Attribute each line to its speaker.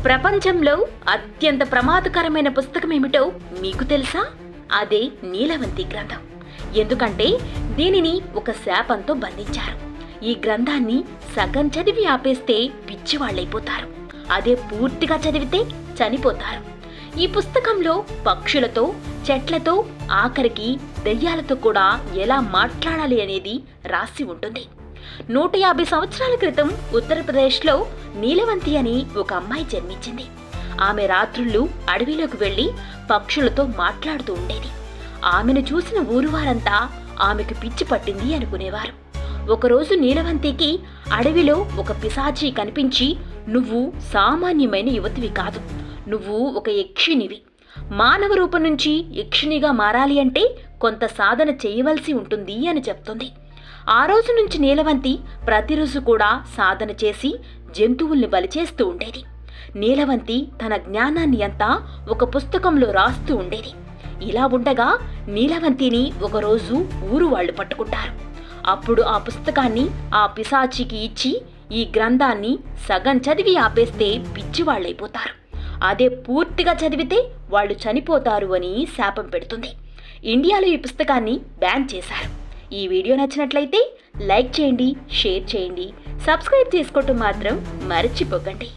Speaker 1: ప్రపంచంలో అత్యంత ప్రమాదకరమైన పుస్తకం ఏమిటో మీకు తెలుసా? అదే నీలవంతి గ్రంథం. ఎందుకంటే దీనిని ఒక శాపంతో బంధించారు. ఈ గ్రంథాన్ని సగం చదివి ఆపేస్తే పిచ్చివాళ్ళైపోతారు. అదే పూర్తిగా చదివితే చనిపోతారు. ఈ పుస్తకంలో పక్షులతో, చెట్లతో, ఆఖరికి దెయ్యాలతో కూడా ఎలా మాట్లాడాలి అనేది రాసి ఉంటుంది. 150 సంవత్సరాల క్రితం ఉత్తరప్రదేశ్లో నీలవంతి అని ఒక అమ్మాయి జన్మించింది. ఆమె రాత్రుళ్ళు అడవిలోకి వెళ్లి పక్షులతో మాట్లాడుతూ ఉండేది. ఆమెను చూసిన ఊరు వారంతా ఆమెకు పిచ్చి పట్టింది అనుకునేవారు. ఒకరోజు నీలవంతికి అడవిలో ఒక పిశాచి కనిపించి, "నువ్వు సామాన్యమైన యువతివి కాదు, నువ్వు ఒక యక్షినివి. మానవ రూపం నుంచి యక్షినిగా మారాలి అంటే కొంత సాధన చేయవలసి ఉంటుంది" అని చెప్తుంది. ఆ రోజు నుంచి నీలవంతి ప్రతిరోజు కూడా సాధన చేసి జంతువుల్ని బలి చేస్తూ ఉండేది. నీలవంతి తన జ్ఞానాన్ని అంతా ఒక పుస్తకంలో రాస్తూ ఉండేది. ఇలా ఉండగా నీలవంతిని ఒకరోజు ఊరు వాళ్ళు పట్టుకుంటారు. అప్పుడు ఆ పుస్తకాన్ని ఆ పిశాచికి ఇచ్చి, "ఈ గ్రంథాన్ని సగం చదివి ఆపేస్తే పిచ్చివాళ్ళైపోతారు, అదే పూర్తిగా చదివితే వాళ్ళు చనిపోతారు" అని శాపం పెడుతుంది. ఇండియాలో ఈ పుస్తకాన్ని బ్యాన్ చేశారు. ఈ వీడియో నచ్చినట్లయితే లైక్ చేయండి, షేర్ చేయండి, సబ్స్క్రైబ్ చేసుకోవటం మాత్రం మర్చిపోకండి.